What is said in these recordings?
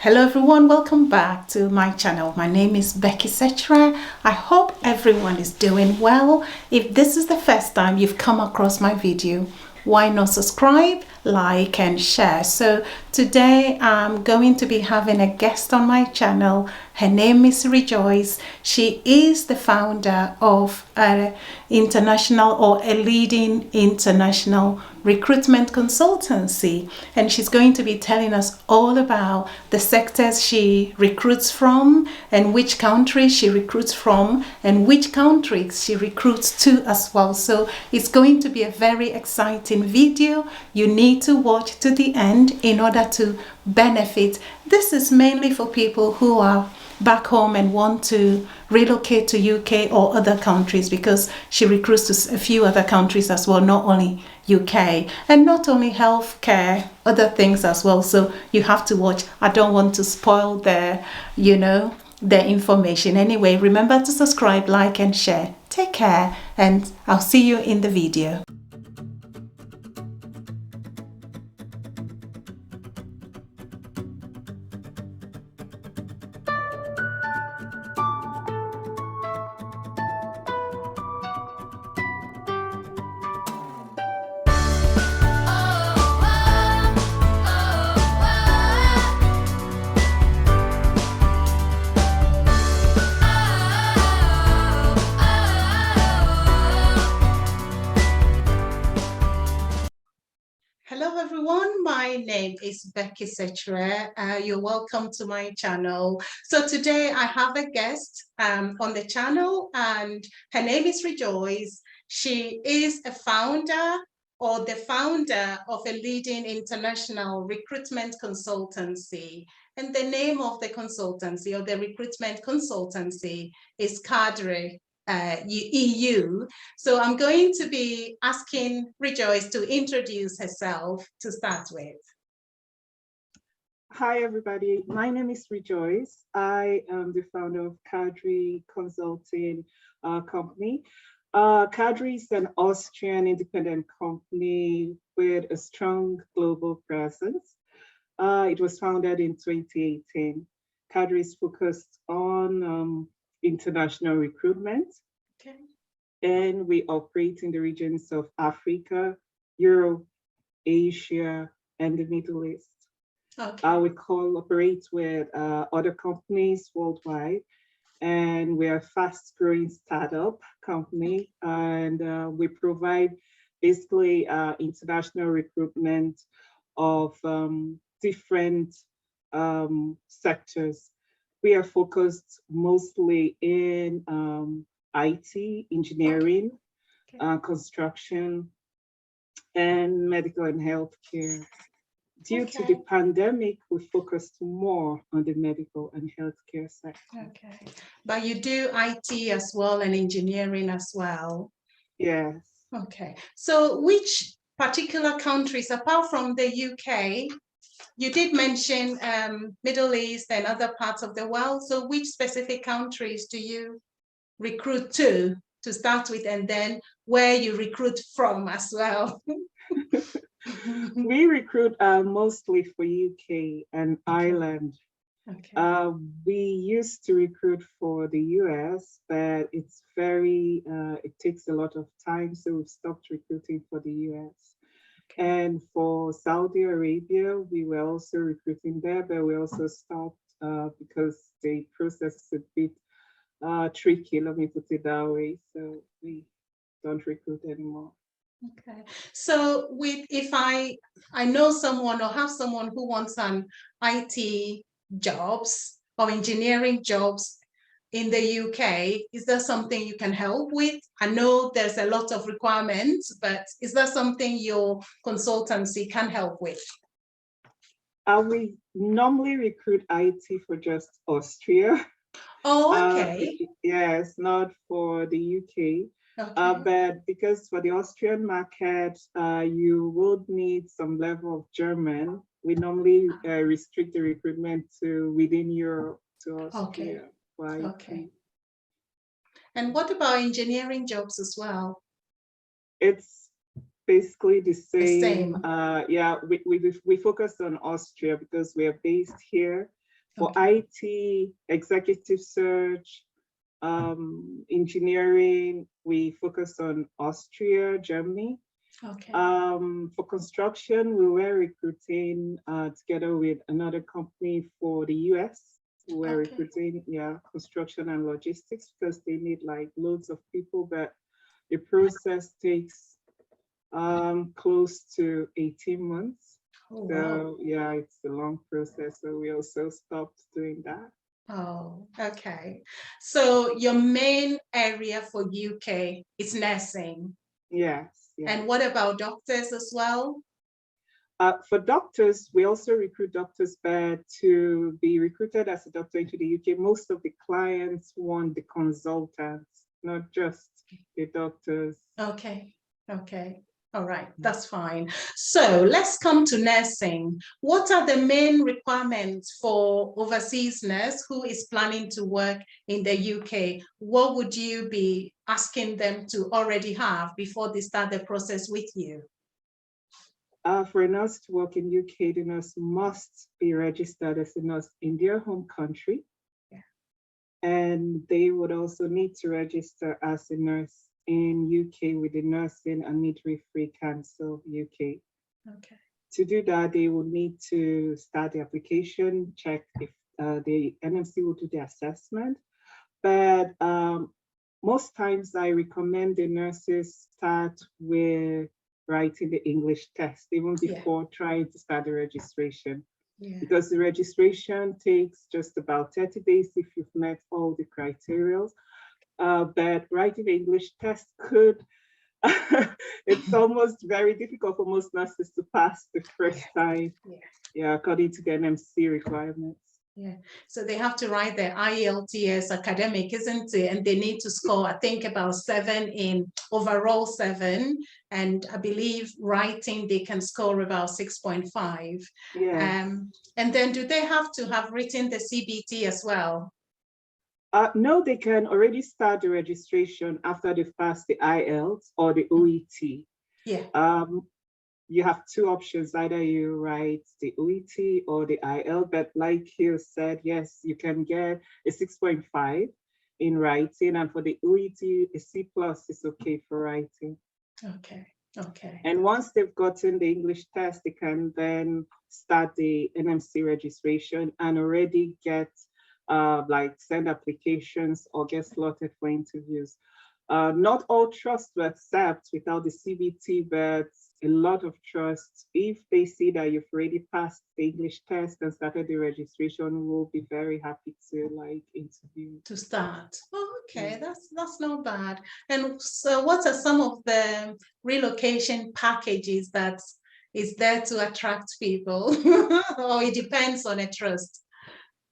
Hello everyone, welcome back to my channel. My name is Becky Setra. I hope everyone is doing well. If this is the first time you've come across my video, why not subscribe, like and share. So today I'm going to be having a guest on my channel. Her name is Rejoice. She is the founder of an international or a leading international recruitment consultancy, and she's going to be telling us all about the sectors she recruits from and which countries she recruits from and which countries she recruits to as well. So it's going to be a very exciting video. You need to watch to the end in order to benefit. This is mainly for people who are back home and want to relocate to UK or other countries, because she recruits to a few other countries as well, not only UK, and not only healthcare, other things as well. So you have to watch. I don't want to spoil the information. Anyway, remember to subscribe, like and share. Take care, and I'll see you in the video. Hello everyone, my name is Becky Setra. You're welcome to my channel. So today I have a guest on the channel, and her name is Rejoice. She is a founder or the founder of a leading international recruitment consultancy. And the name of the consultancy or the recruitment consultancy is Cadre EU. So I'm going to be asking Rejoice to introduce herself to start with. Hi, everybody. My name is Rejoice. I am the founder of Cadre Consulting Company. Cadre is an Austrian independent company with a strong global presence. It was founded in 2018. Cadre is focused on international recruitment. Okay. And we operate in the regions of Africa, Europe, Asia, and the Middle East. Okay. We cooperate with other companies worldwide, and we're a fast-growing startup company, and we provide basically international recruitment of different sectors. We are focused mostly in IT, engineering, Okay. construction, and medical and healthcare. Due to the pandemic, we focused more on the medical and healthcare sector. Okay. But you do IT as well and engineering as well. Yes. Okay. So which particular countries, apart from the UK, you did mention Middle East and other parts of the world. So which specific countries do you recruit to start with, and then where you recruit from as well? We recruit mostly for UK and Ireland. Okay. We used to recruit for the US, but it's it takes a lot of time, so we've stopped recruiting for the US. Okay. And for Saudi Arabia, we were also recruiting there, but we also stopped because the process is a bit tricky, let me put it that way. So we don't recruit anymore. Okay. So if I know someone or have someone who wants an IT jobs or engineering jobs in the UK, is there something you can help with? I know there's a lot of requirements, but is there something your consultancy can help with? We normally recruit IT for just Austria. Oh, okay. Yes, not for the UK. Okay. But because for the Austrian market, you would need some level of German. We normally restrict the recruitment to within Europe to Austria. Okay. Okay. And what about engineering jobs as well? It's basically the same. The same. Yeah, we focus on Austria because we are based here. For Okay. IT, executive search, engineering, we focus on Austria, Germany. Okay. For construction, we were recruiting together with another company for the US. We were Okay. recruiting, yeah, construction and logistics because they need like loads of people, but the process takes close to 18 months. Oh, wow. So yeah, it's a long process. So we also stopped doing that. Oh, okay. So your main area for UK is nursing. Yes, And yes. what about doctors as well? For doctors, we also recruit doctors, but to be recruited as a doctor into the UK, most of the clients want the consultants, not just the doctors. Okay. Okay. All right. That's fine. So let's come to nursing. What are the main requirements for overseas nurse who is planning to work in the UK? What would you be asking them to already have before they start the process with you? For a nurse to work in UK, the nurse must be registered as a nurse in their home country. Yeah. And they would also need to register as a nurse in UK with the Nursing and Midwifery Council UK. Okay. To do that, they will need to start the application, check if the NMC will do the assessment. But most times I recommend the nurses start with writing the English test, even before trying to start the registration. Yeah. Because the registration takes just about 30 days if you've met all the criteria. But writing the English test could, it's almost very difficult for most nurses to pass the first time, according to the NMC requirements. Yeah, so they have to write their IELTS academic, isn't it? And they need to score, I think, about 7 in overall 7. And I believe writing, they can score about 6.5. Yeah. And then do they have to have written the CBT as well? No, they can already start the registration after they pass the IELTS or the OET. Yeah. You have two options, either you write the OET or the IELTS, but like you said, yes, you can get a 6.5 in writing, and for the OET, a C+ is okay for writing. Okay, okay. And once they've gotten the English test, they can then start the NMC registration and already get like send applications or get slotted for interviews. Not all trusts will accept without the CBT, but a lot of trusts, if they see that you've already passed the English test and started the registration, will be very happy to like interview. To start. Oh, okay, that's not bad. And so what are some of the relocation packages that is there to attract people? Or it depends on a trust?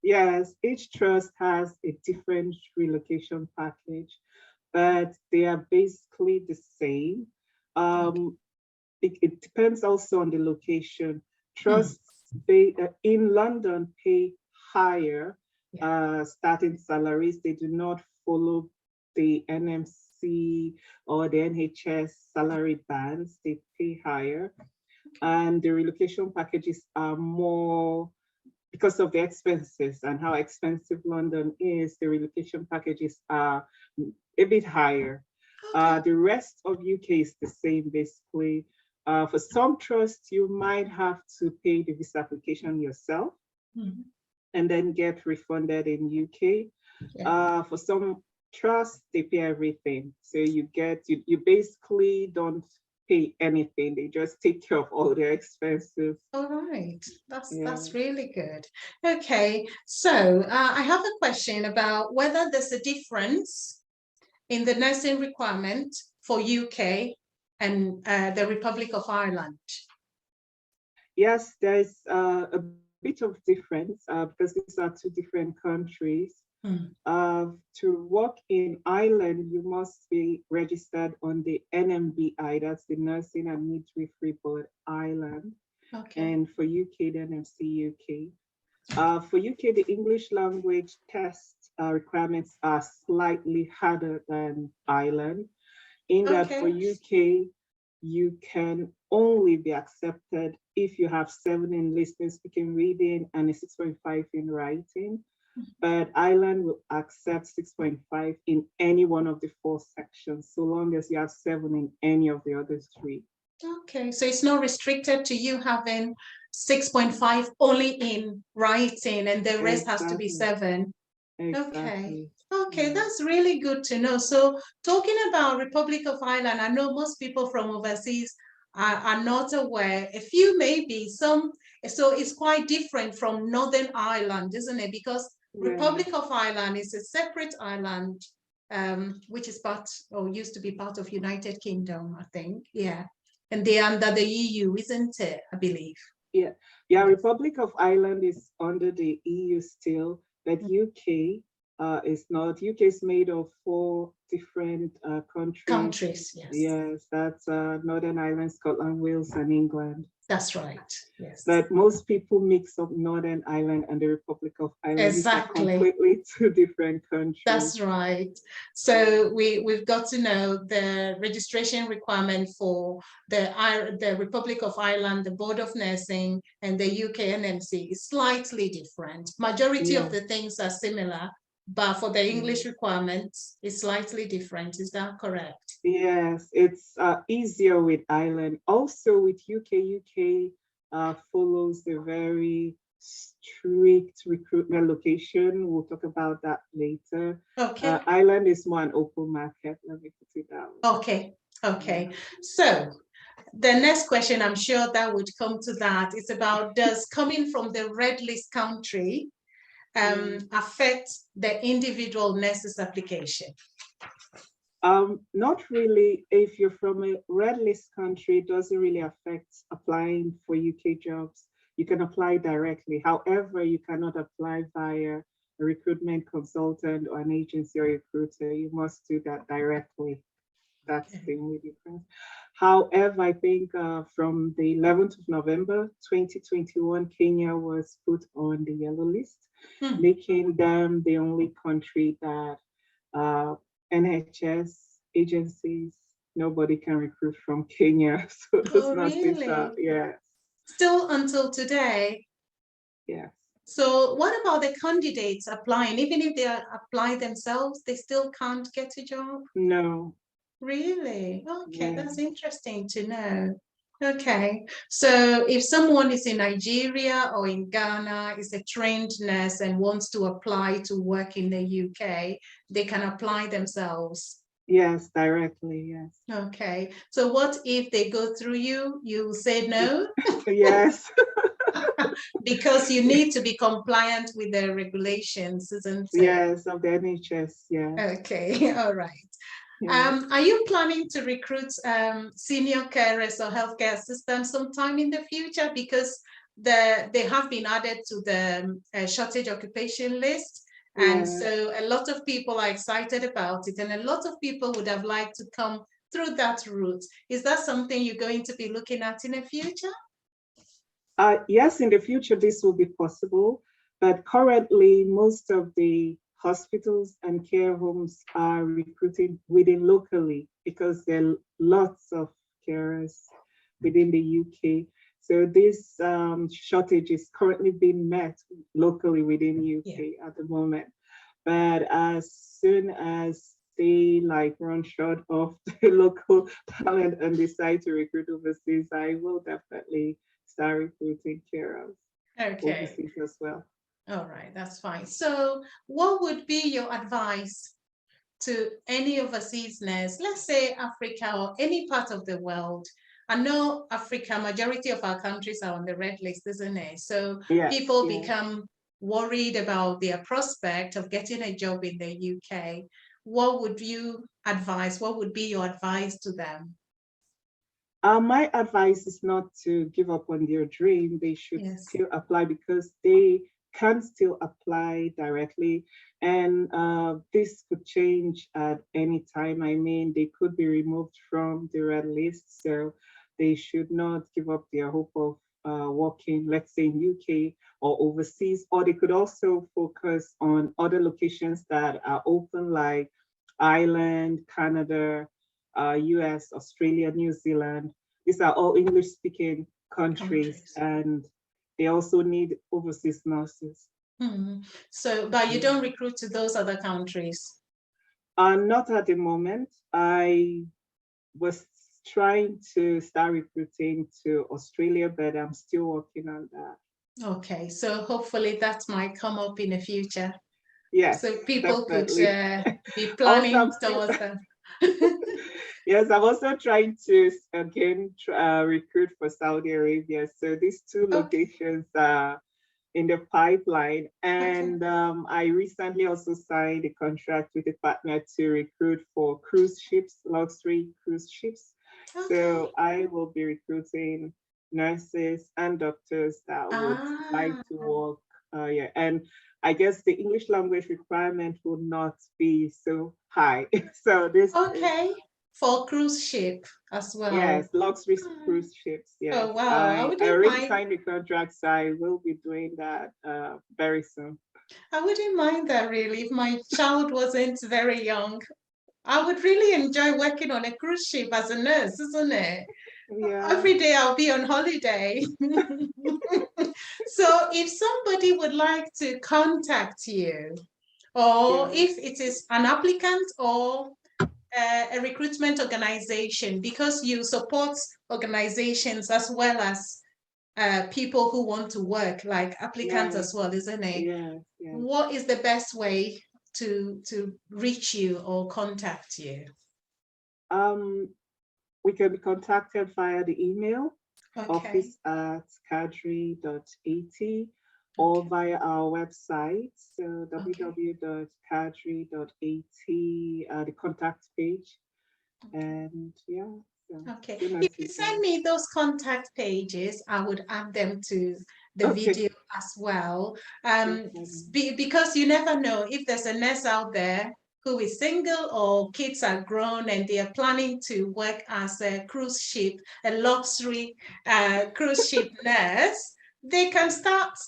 Yes, each trust has a different relocation package, but they are basically the same. It depends also on the location. Trusts in London pay higher starting salaries. They do not follow the NMC or the NHS salary bands. They pay higher. And the relocation packages are more, because of the expenses and how expensive London is, the relocation packages are a bit higher. The rest of UK is the same, basically. For some trusts, you might have to pay the visa application yourself and then get refunded in UK. For some trusts, they pay everything. So you basically don't pay anything. They just take care of all their expenses. All right, that's really good. Okay, so I have a question about whether there's a difference in the nursing requirement for UK and the Republic of Ireland. Yes, there's a bit of difference because these are two different countries. To work in Ireland, you must be registered on the NMBI, that's the Nursing and Midwifery Board Ireland. And for UK, the NMC UK. For UK, the English language test requirements are slightly harder than Ireland, in that for UK, you can only be accepted if you have 7 in listening, speaking, reading, and a 6.5 in writing. But Ireland will accept 6.5 in any one of the 4 sections, so long as you have 7 in any of the other 3. Okay, so it's not restricted to you having 6.5 only in writing, and the rest has to be 7. Exactly. Okay, that's really good to know. So talking about Republic of Ireland, I know most people from overseas are not aware. A few maybe, some. So it's quite different from Northern Ireland, isn't it? Because Republic of Ireland is a separate island, which is part, or used to be part of United Kingdom, I think. Yeah. And they're under the EU, isn't it? I believe. Yeah. Yes. Republic of Ireland is under the EU still, but UK is not. UK is made of 4 different countries. Yes. Yes, that's Northern Ireland, Scotland, Wales, and England. That's right. Yes. But most people mix up Northern Ireland and the Republic of Ireland. Exactly. These are completely 2 different countries. That's right. So we've got to know the registration requirement for the Republic of Ireland, the Board of Nursing, and the UK NMC is slightly different. Majority of the things are similar, but for the English requirements, it's slightly different. Is that correct? Yes, it's easier with Ireland. Also with UK follows a very strict recruitment location. We'll talk about that later. Okay. Ireland is more an open market. Let me put it that way. Okay. So the next question, I'm sure that would come to that, is about, does coming from the red list country affect the individual nurse's application? Not really. If you're from a red list country, it doesn't really affect applying for UK jobs. You can apply directly. However, you cannot apply via a recruitment consultant or an agency or recruiter. You must do that directly. That's the only difference. However, I think from the 11th of November 2021, Kenya was put on the yellow list, making them the only country that NHS agencies, nobody can recruit from Kenya. So those nurses are, still until today. Yeah. So what about the candidates applying? Even if they apply themselves, they still can't get a job? No. Really? Okay, that's interesting to know. Okay, so if someone is in Nigeria or in Ghana, is a trained nurse and wants to apply to work in the UK, they can apply themselves? Yes, directly, yes. Okay, so what if they go through you? You say no? Yes. Because you need to be compliant with the regulations, isn't it? Yes, of the NHS, yeah. Okay, all right. Are you planning to recruit senior carers or healthcare assistants sometime in the future? Because they have been added to the shortage occupation list. And so a lot of people are excited about it. And a lot of people would have liked to come through that route. Is that something you're going to be looking at in the future? Yes, in the future, this will be possible. But currently, most of the hospitals and care homes are recruiting within locally because there are lots of carers within the UK. So this shortage is currently being met locally within UK at the moment. But as soon as they run short of the local talent and decide to recruit overseas, I will definitely start recruiting carers overseas as well. All right, that's fine. So what would be your advice to any overseas nurse, let's say Africa or any part of the world? I know Africa, majority of our countries are on the red list, isn't it? So people become worried about their prospect of getting a job in the UK. What would you advise? What would be your advice to them? My advice is not to give up on their dream. They should still apply because they can still apply directly. And this could change at any time. I mean, they could be removed from the red list. So they should not give up their hope of working, let's say in UK or overseas, or they could also focus on other locations that are open like Ireland, Canada, US, Australia, New Zealand. These are all English-speaking countries, and they also need overseas nurses. So, but you don't recruit to those other countries? Not at the moment. I was trying to start recruiting to Australia, but I'm still working on that. Okay, so hopefully that might come up in the future. Yes, so people definitely. Could be planning towards them. Yes, I'm also trying to again recruit for Saudi Arabia. So these two locations are in the pipeline. And I recently also signed a contract with a partner to recruit for cruise ships, luxury cruise ships. So I will be recruiting nurses and doctors that would like to work. And I guess the English language requirement will not be so high. So this for cruise ship as well. Yes, luxury cruise ships. Yes. Oh wow! I already signed the contract, so I will be doing that very soon. I wouldn't mind that really if my child wasn't very young. I would really enjoy working on a cruise ship as a nurse, isn't it? Yeah. Every day I'll be on holiday. So if somebody would like to contact you, or if it is an applicant or a recruitment organization, because you support organizations as well as people who want to work, like applicants as well, isn't it? Yeah. What is the best way to reach you or contact you? We can be contacted via the email, office@cadre.at, or via our website, so www.cadre.at, the contact page. And yeah. Okay, if you send me those contact pages, I would add them to the video as well. Because you never know if there's a nurse out there who is single or kids are grown and they are planning to work as a cruise ship, a luxury cruise ship nurse. They can start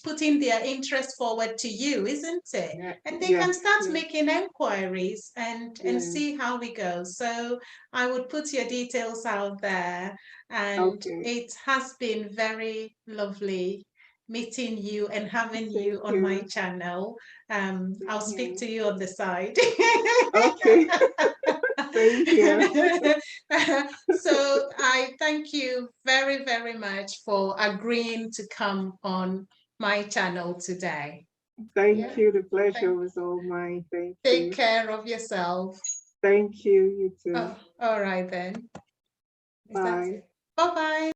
putting their interest forward to you, isn't it? And they can start making inquiries and see how we go. So I would put your details out there. And it has been very lovely meeting you and having you on my channel. I'll speak to you on the side. Okay. Thank you. So I thank you very, very much for agreeing to come on my channel today. Thank you. The pleasure was all mine. Thank you. Take care of yourself. Thank you. You too. All right then. Bye. Bye-bye.